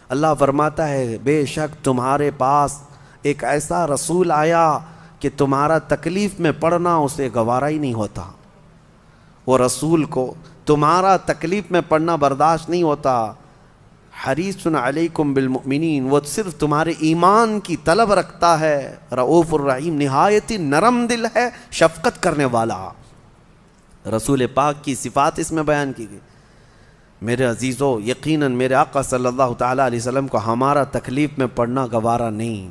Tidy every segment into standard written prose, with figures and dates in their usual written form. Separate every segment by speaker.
Speaker 1: اللہ فرماتا ہے بے شک تمہارے پاس ایک ایسا رسول آیا کہ تمہارا تکلیف میں پڑنا اسے گوارا ہی نہیں ہوتا، وہ رسول کو تمہارا تکلیف میں پڑنا برداشت نہیں ہوتا۔ حریص علیکم بالمؤمنین، وہ صرف تمہارے ایمان کی طلب رکھتا ہے۔ رؤوف الرحیم، نہایت نرم دل ہے، شفقت کرنے والا۔ رسول پاک کی صفات اس میں بیان کی گئی۔ میرے عزیزو، یقیناً میرے آقا صلی اللہ تعالیٰ علیہ وسلم کو ہمارا تکلیف میں پڑنا گوارا نہیں،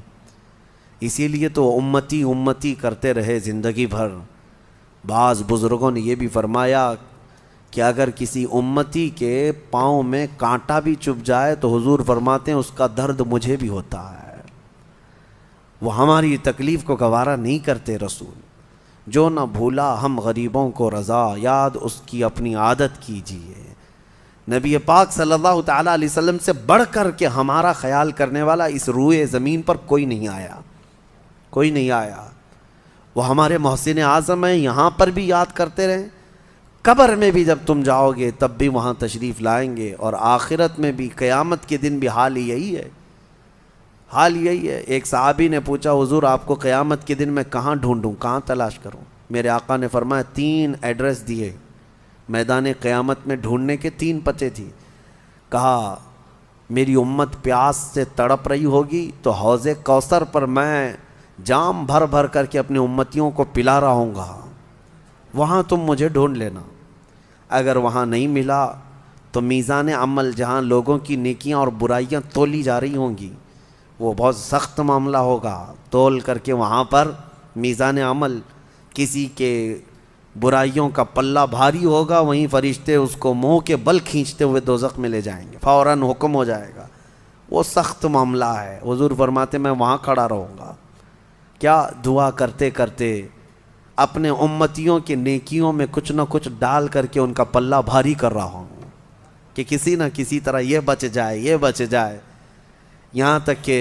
Speaker 1: اسی لیے تو امتی امتی کرتے رہے زندگی بھر۔ بعض بزرگوں نے یہ بھی فرمایا کہ اگر کسی امتی کے پاؤں میں کانٹا بھی چبھ جائے تو حضور فرماتے ہیں اس کا درد مجھے بھی ہوتا ہے۔ وہ ہماری تکلیف کو گوارا نہیں کرتے رسول۔ جو نہ بھولا ہم غریبوں کو رضا، یاد اس کی اپنی عادت کیجیے۔ نبی پاک صلی اللہ تعالیٰ علیہ وسلم سے بڑھ کر کے ہمارا خیال کرنے والا اس روئے زمین پر کوئی نہیں آیا، کوئی نہیں آیا۔ وہ ہمارے محسن اعظم ہیں، یہاں پر بھی یاد کرتے رہیں، قبر میں بھی جب تم جاؤ گے تب بھی وہاں تشریف لائیں گے، اور آخرت میں بھی، قیامت کے دن بھی حال یہی ہے، حال یہی ہے۔ ایک صحابی نے پوچھا حضور آپ کو قیامت کے دن میں کہاں ڈھونڈوں، کہاں تلاش کروں؟ میرے آقا نے فرمایا 3 ایڈریس دیے، میدان قیامت میں ڈھونڈنے کے 3 پتے تھی۔ کہا میری امت پیاس سے تڑپ رہی ہوگی تو حوض کوثر پر میں جام بھر بھر کر کے اپنے امتیوں کو پلا رہا ہوں گا، وہاں تم مجھے ڈھونڈ لینا۔ اگر وہاں نہیں ملا تو میزان عمل، جہاں لوگوں کی نیکیاں اور برائیاں تولی جا رہی ہوں گی، وہ بہت سخت معاملہ ہوگا۔ تول کر کے وہاں پر میزان عمل، کسی کے برائیوں کا پلہ بھاری ہوگا، وہیں فرشتے اس کو منہ کے بل کھینچتے ہوئے دوزخ میں لے جائیں گے، فوراً حکم ہو جائے گا۔ وہ سخت معاملہ ہے۔ حضور فرماتے میں وہاں کھڑا رہوں گا، کیا دعا کرتے کرتے اپنے امتیوں کے نیکیوں میں کچھ نہ کچھ ڈال کر کے ان کا پلہ بھاری کر رہا ہوں کہ کسی نہ کسی طرح یہ بچ جائے، یہ بچ جائے۔ یہاں تک کہ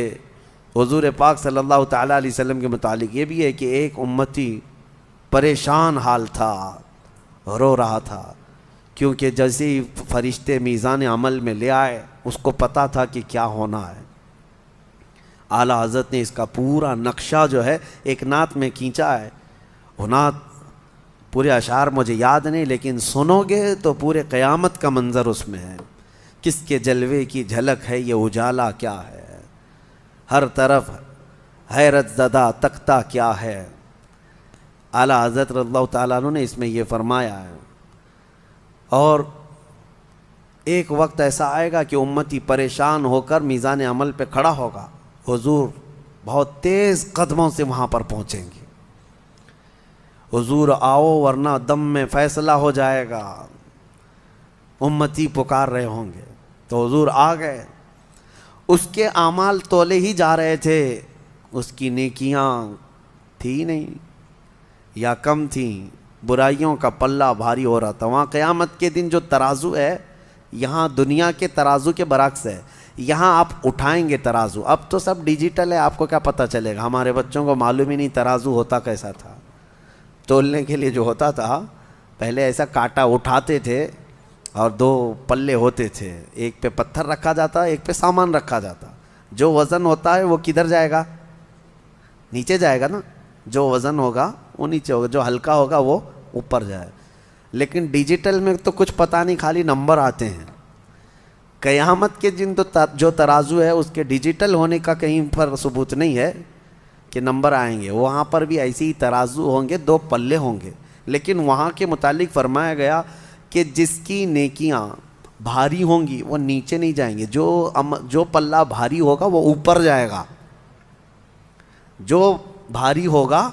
Speaker 1: حضور پاک صلی اللہ تعالیٰ علیہ وسلم کے متعلق یہ بھی ہے کہ ایک امتی پریشان حال تھا، رو رہا تھا، کیونکہ جیسے ہی فرشتے میزان عمل میں لے آئے اس کو پتہ تھا کہ کیا ہونا ہے۔ اعلیٰ حضرت نے اس کا پورا نقشہ جو ہے ایک نعت میں کھینچا ہے۔ وہ نعت پورے اشعار مجھے یاد نہیں، لیکن سنو گے تو پورے قیامت کا منظر اس میں ہے۔ کس کے جلوے کی جھلک ہے یہ اجالا کیا ہے، ہر طرف حیرت زدہ تختہ کیا ہے۔ اعلیٰ حضرت رضی اللہ تعالیٰ عنہ نے اس میں یہ فرمایا ہے۔ اور ایک وقت ایسا آئے گا کہ امتی پریشان ہو کر میزان عمل پہ کھڑا ہوگا، حضور بہت تیز قدموں سے وہاں پر پہنچیں گے۔ حضور آؤ ورنہ دم میں فیصلہ ہو جائے گا، امتی پکار رہے ہوں گے۔ تو حضور آ گئے، اس کے اعمال تولے ہی جا رہے تھے، اس کی نیکیاں تھی نہیں یا کم تھیں، برائیوں کا پلہ بھاری ہو رہا تھا۔ وہاں قیامت کے دن جو ترازو ہے، یہاں دنیا کے ترازو کے برعکس ہے، یہاں آپ اٹھائیں گے ترازو۔ اب تو سب ڈیجیٹل ہے، آپ کو کیا پتہ چلے گا؟ ہمارے بچوں کو معلوم ہی نہیں ترازو ہوتا کیسا تھا۔ تولنے کے لیے جو ہوتا تھا پہلے ایسا کاٹا اٹھاتے تھے اور 2 پلے ہوتے تھے، ایک پہ پتھر رکھا جاتا، ایک پہ سامان رکھا جاتا۔ جو وزن ہوتا ہے وہ کدھر جائے گا؟ نیچے جائے گا نا، جو وزن ہوگا وہ نیچے ہوگا، جو ہلکا ہوگا وہ اوپر جائے۔ لیکن ڈیجیٹل میں تو کچھ پتہ نہیں، خالی نمبر آتے ہیں۔ قیامت کے دن تو جو ترازو ہے اس کے ڈیجیٹل ہونے کا کہیں پر ثبوت نہیں ہے کہ نمبر آئیں گے۔ وہاں پر بھی ایسے ہی ترازو ہوں گے، 2 پلے ہوں گے، لیکن وہاں کے متعلق فرمایا گیا کہ جس کی نیکیاں بھاری ہوں گی وہ نیچے نہیں جائیں گے، جو پلہ بھاری ہوگا وہ اوپر جائے گا۔ جو بھاری ہوگا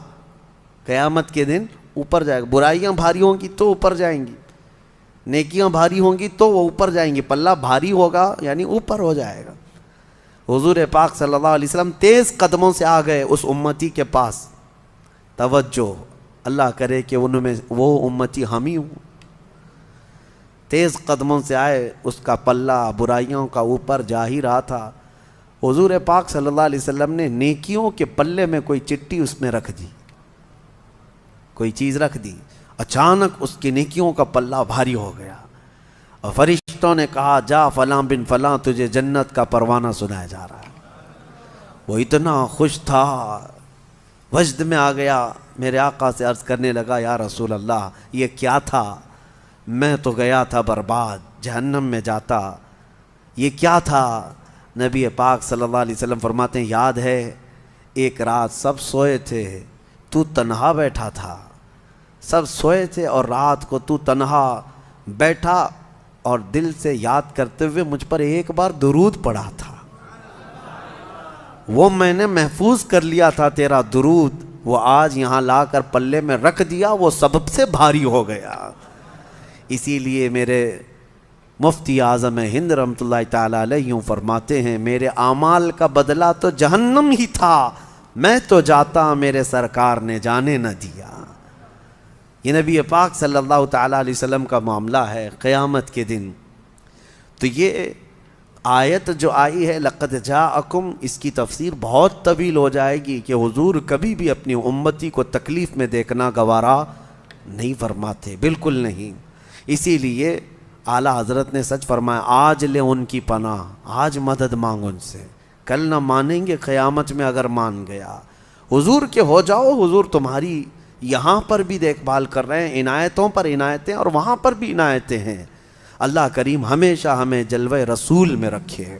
Speaker 1: قیامت کے دن اوپر جائے گا۔ برائیاں بھاری ہوں گی تو اوپر جائیں گی، نیکیاں بھاری ہوں گی تو وہ اوپر جائیں گی، پلہ بھاری ہوگا یعنی اوپر ہو جائے گا۔ حضور پاک صلی اللہ علیہ وسلم تیز قدموں سے آ گئے اس امتی کے پاس۔ توجہ، اللہ کرے کہ ان میں وہ امتی ہم ہی ہوں۔ تیز قدموں سے آئے، اس کا پلہ برائیوں کا اوپر جا ہی رہا تھا۔ حضور پاک صلی اللہ علیہ وسلم نے نیکیوں کے پلے میں کوئی چٹی اس میں رکھ دی، کوئی چیز رکھ دی، اچانک اس کی نیکیوں کا پلہ بھاری ہو گیا، اور فرشتے فرشتوں نے کہا جا فلاں بن فلاں تجھے جنت کا پروانہ سنایا جا رہا ہے۔ وہ اتنا خوش تھا، وجد میں آ گیا، میرے آقا سے عرض کرنے لگا یا رسول اللہ یہ کیا تھا؟ میں تو گیا تھا برباد، جہنم میں جاتا، یہ کیا تھا؟ نبی پاک صلی اللہ علیہ وسلم فرماتے ہیں یاد ہے ایک رات سب سوئے تھے، تو تنہا بیٹھا تھا، سب سوئے تھے اور رات کو تو تنہا بیٹھا اور دل سے یاد کرتے ہوئے مجھ پر ایک بار درود پڑھا تھا، وہ میں نے محفوظ کر لیا تھا تیرا درود، وہ آج یہاں لا کر پلے میں رکھ دیا، وہ سبب سے بھاری ہو گیا۔ اسی لیے میرے مفتی اعظم ہند رحمۃ اللہ تعالیٰ علیہ یوں فرماتے ہیں میرے اعمال کا بدلہ تو جہنم ہی تھا، میں تو جاتا میرے سرکار نے جانے نہ دیا۔ یہ نبی پاک صلی اللہ تعالیٰ علیہ وسلم کا معاملہ ہے قیامت کے دن۔ تو یہ آیت جو آئی ہے لقد جاءکم، اس کی تفسیر بہت طویل ہو جائے گی کہ حضور کبھی بھی اپنی امتی کو تکلیف میں دیکھنا گوارا نہیں فرماتے، بالکل نہیں۔ اسی لیے اعلیٰ حضرت نے سچ فرمایا آج لے ان کی پناہ، آج مدد مانگ ان سے، کل نہ مانیں گے قیامت میں اگر مان گیا۔ حضور کے ہو جاؤ، حضور تمہاری یہاں پر بھی دیکھ بھال کر رہے ہیں، عنایتوں پر عنایتیں اور وہاں پر بھی عنایتیں ہیں۔ اللہ کریم ہمیشہ ہمیں جلوہ رسول میں رکھے۔